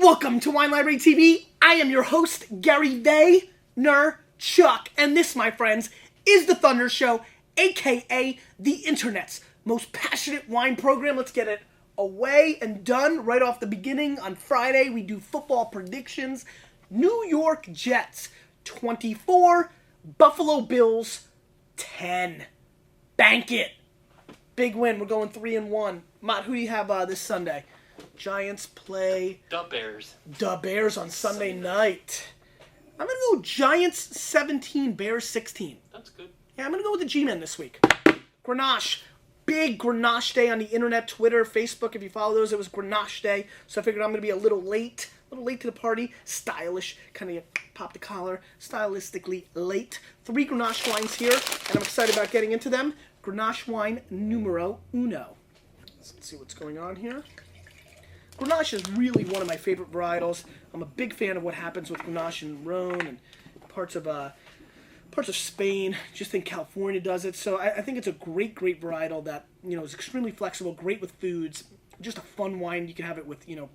Welcome to WineLibraryTV. I am your host, Gary Vaynerchuk, and this, my friends, is the Thunder Show, aka the internet's most passionate wine program. Let's get it away and done right off the beginning. On Friday, we do football predictions. New York Jets 24, Buffalo Bills 10. Bank it. Big win. We're going 3-1. Matt, who do you have this Sunday? Giants play the Bears. The Bears on Sunday night. I'm going to go Giants 17, Bears 16. That's good. Yeah, I'm going to go with the G-Men this week. Grenache. Big Grenache day on the internet, Twitter, Facebook. If you follow those, it was Grenache day. So I figured I'm going to be a little late to the party. Stylish. Kind of pop the collar. Stylistically late. 3 Grenache wines here, and I'm excited about getting into them. Grenache wine numero uno. Let's see what's going on here. Grenache is really one of my favorite varietals. I'm a big fan of what happens with Grenache in Rhone and parts of Spain. Just think California does it. So I think it's a great varietal that, you know, is extremely flexible, great with foods. Just a fun wine. You can have it with, you know,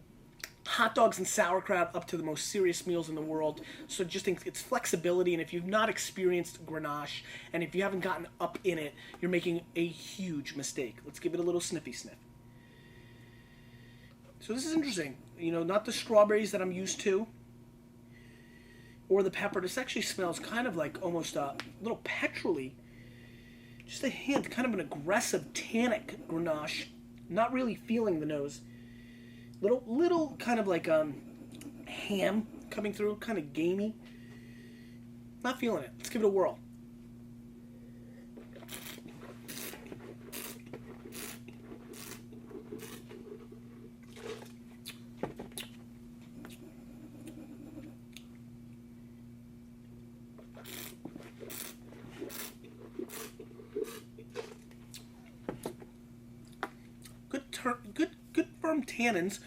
hot dogs and sauerkraut up to the most serious meals in the world. So just think it's flexibility, and if you've not experienced Grenache and if you haven't gotten up in it, you're making a huge mistake. Let's give it a little sniffy sniff. So this is interesting. You know, not the strawberries that I'm used to, or the pepper. This actually smells kind of like almost a little petrol-y. Just a hint, kind of an aggressive tannic Grenache. Not really feeling the nose. Little kind of like ham coming through, kind of gamey. Not feeling it. Let's give it a whirl. Good firm tannins.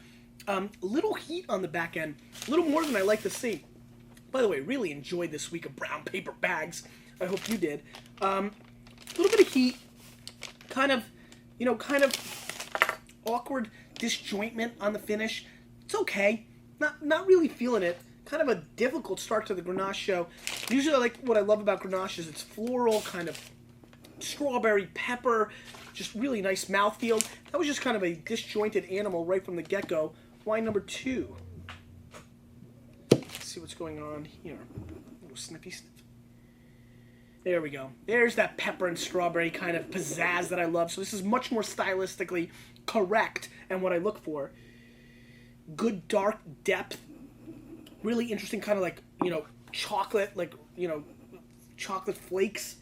Little heat on the back end. A little more than I like to see. By the way, really enjoyed this week of brown paper bags. I hope you did. A little bit of heat. Kind of awkward disjointment on the finish. It's okay. Not really feeling it. Kind of a difficult start to the Grenache show. Usually, what I love about Grenache is it's floral, kind of strawberry, pepper, just really nice mouthfeel. That was just kind of a disjointed animal right from the get-go. Wine number 2. Let's see what's going on here. A little sniffy sniff. There we go. There's that pepper and strawberry kind of pizzazz that I love. So this is much more stylistically correct and what I look for. Good dark depth. Really interesting kind of like, you know, chocolate, like, you know, chocolate flakes.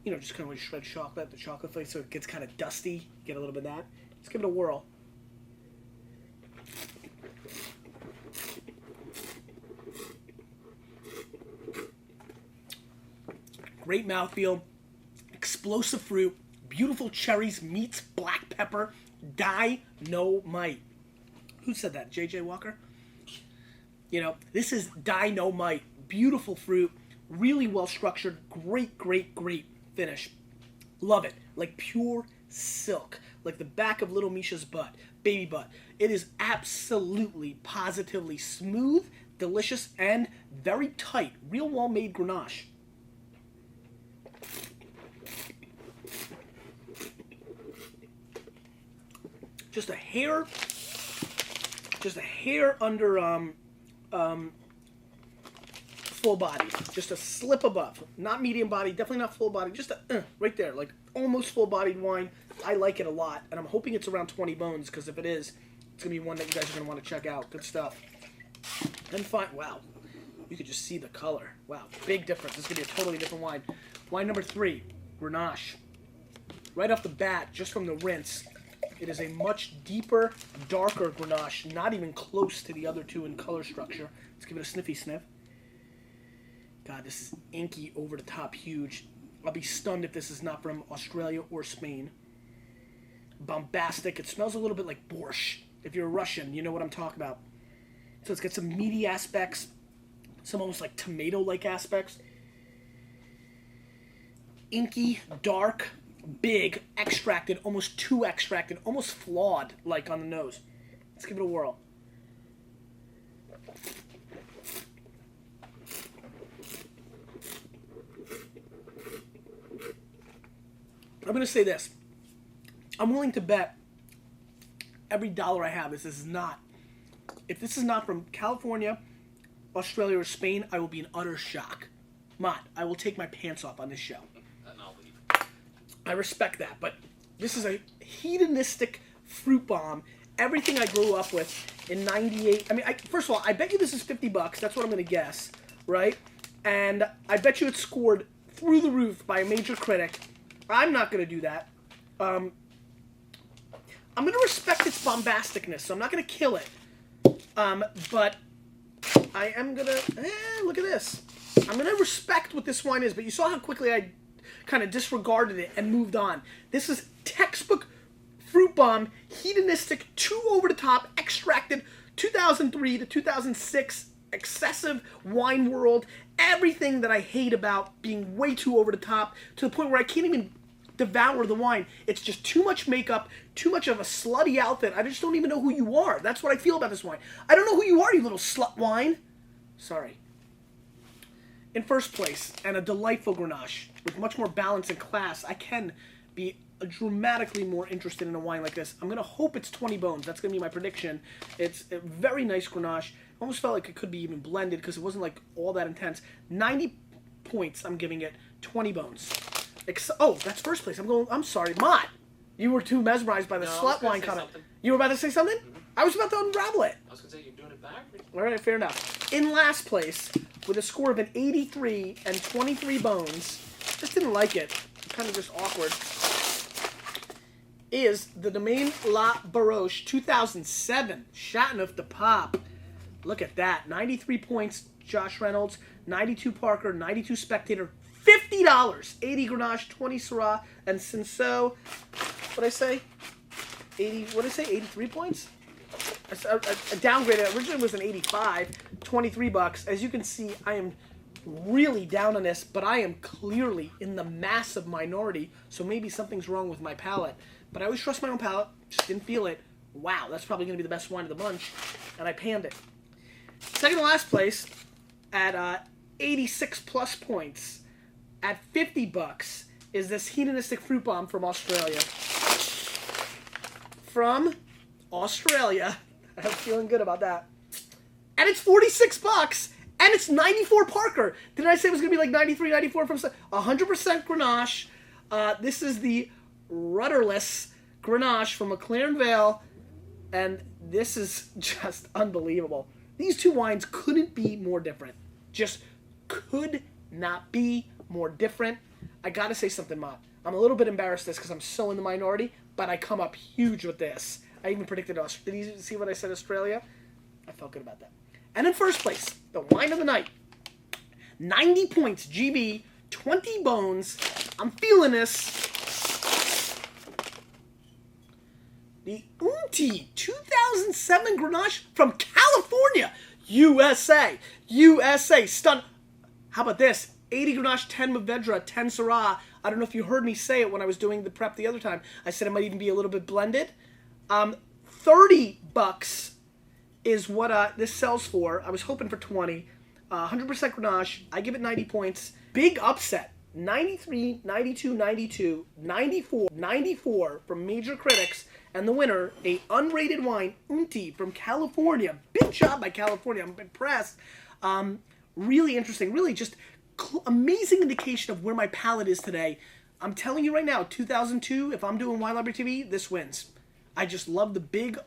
You know, just kind of like shred chocolate, the chocolate flakes, so it gets kind of dusty. Get a little bit of that. Let's give it a whirl. Great mouthfeel, explosive fruit, beautiful cherries meets black pepper, dynamite. Who said that? J.J. Walker? You know, this is dynamite. Beautiful fruit, really well structured, great finish. Love it. Like pure silk. Like the back of little Misha's butt. Baby butt. It is absolutely, positively smooth, delicious, and very tight. Real well-made Grenache. Just a hair under full body, just a slip above, not medium body, definitely not full body, just right there, like almost full bodied wine. I like it a lot, and I'm hoping it's around 20 bones, because if it is, it's gonna be one that you guys are gonna want to check out. Good stuff. And fine. Wow, you could just see the color. Wow, big difference. This is gonna be a totally different wine. Wine number 3, Grenache. Right off the bat, just from the rinse, it is a much deeper, darker Grenache, not even close to the other two in color structure. Let's give it a sniffy sniff. God, this is inky, over the top, huge. I'll be stunned if this is not from Australia or Spain. Bombastic. It smells a little bit like borscht. If you're Russian, you know what I'm talking about. So it's got some meaty aspects, some almost like tomato-like aspects. Inky, dark, big, extracted, almost too extracted, almost flawed, like on the nose. Let's give it a whirl. I'm going to say this. I'm willing to bet every dollar I have if this is not from California, Australia, or Spain, I will be in utter shock. Mott, I will take my pants off on this show. I respect that, but this is a hedonistic fruit bomb. Everything I grew up with in 98. I mean, first of all, I bet you this is $50. That's what I'm going to guess, right? And I bet you it's scored through the roof by a major critic. I'm not going to do that. I'm going to respect its bombasticness, so I'm not going to kill it. But I am going to... look at this. I'm going to respect what this wine is, but you saw how quickly I kind of disregarded it and moved on. This is textbook fruit bomb, hedonistic, too over-the-top, extracted 2003 to 2006, excessive wine world, everything that I hate about being way too over-the-top, to the point where I can't even devour the wine. It's just too much makeup, too much of a slutty outfit. I just don't even know who you are. That's what I feel about this wine. I don't know who you are, you little slut wine. Sorry. In first place, and a delightful Grenache, with much more balance and class, I can be dramatically more interested in a wine like this. I'm going to hope it's 20 bones. That's going to be my prediction. It's a very nice Grenache. Almost felt like it could be even blended because it wasn't like all that intense. 90 points, I'm giving it 20 bones. Oh, that's first place. I'm sorry, Mott. You were too mesmerized by the slut wine comment. You were about to say something? Mm-hmm. I was about to unravel it. I was going to say, you're doing it backwards. All right, fair enough. In last place, with a score of an 83 and 23 bones, just didn't like it. Kind of just awkward. Is the Domaine La Baroche 2007 Chateauneuf de Pape. Look at that. 93 points, Josh Reynolds. 92 Parker. 92 Spectator. $50. 80 Grenache, 20 Syrah, and Cinsault. What'd I say? 80. What did I say? 83 points? I downgraded. Originally it was an 85. $23. As you can see, I am really down on this, but I am clearly in the massive minority, so maybe something's wrong with my palate. But I always trust my own palate. Just didn't feel it. Wow, that's probably going to be the best wine of the bunch, and I panned it. Second to last place at 86 plus points at $50 is this hedonistic fruit bomb from Australia. From Australia. I'm feeling good about that. And it's $46, and it's 94 Parker. Did I say it was going to be like 93, 94 from 100% Grenache? This is the rudderless Grenache from McLaren Vale, and this is just unbelievable. These two wines couldn't be more different. Just could not be more different. I gotta say something, Mott. I'm a little bit embarrassed this because I'm so in the minority, but I come up huge with this. I even predicted Australia. Did you see what I said, Australia? I felt good about that. And in first place, the wine of the night. 90 points, GB, 20 bones. I'm feeling this. The Unti 2007 Grenache from California, USA. USA. Stun. How about this? 80 Grenache, 10 Mourvedre, 10 Syrah. I don't know if you heard me say it when I was doing the prep the other time. I said it might even be a little bit blended. $30 is what this sells for. I was hoping for 20. 100% Grenache. I give it 90 points. Big upset. 93, 92, 92, 94, 94 from major critics. And the winner, a unrated wine, Unti from California. Big job by California. I'm impressed. Really interesting. Really just amazing indication of where my palate is today. I'm telling you right now, 2002, if I'm doing Wine Library TV, this wins. I just love the big,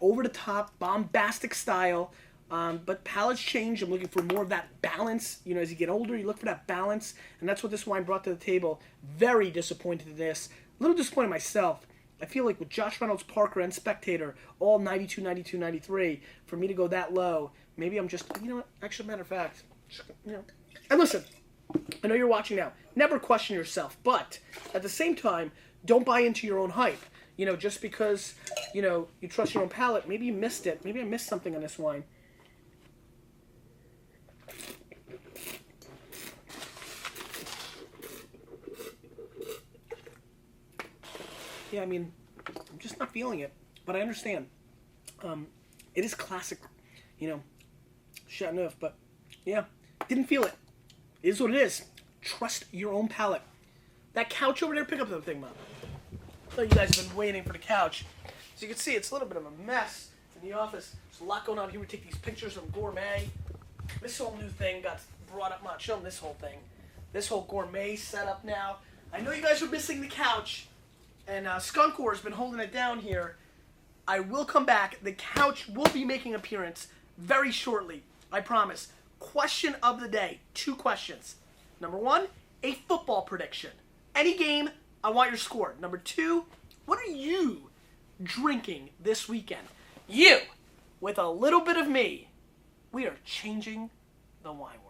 over-the-top, bombastic style. But palates change. I'm looking for more of that balance. You know, as you get older, you look for that balance. And that's what this wine brought to the table. Very disappointed in this. A little disappointed myself. I feel like with Josh Reynolds, Parker, and Spectator, all 92, 92, 93, for me to go that low, maybe I'm just, you know what, actually, matter of fact, you know. And listen, I know you're watching now. Never question yourself. But at the same time, don't buy into your own hype. You know, just because, you know, you trust your own palate, maybe you missed it. Maybe I missed something on this wine. Yeah, I mean, I'm just not feeling it, but I understand. It is classic, you know, Chateauneuf, but yeah, didn't feel it. It is what it is. Trust your own palate. That couch over there, pick up that thing, Mom. I know you guys have been waiting for the couch. As you can see, it's a little bit of a mess in the office. There's a lot going on here. We take these pictures of gourmet. This whole new thing got brought up. Show them this whole thing. This whole gourmet setup now. I know you guys are missing the couch, and Skunkor has been holding it down here. I will come back. The couch will be making an appearance very shortly. I promise. Question of the day. 2 questions. Number 1, a football prediction. Any game, I want your score. Number 2, what are you drinking this weekend? You, with a little bit of me, we are changing the wine world.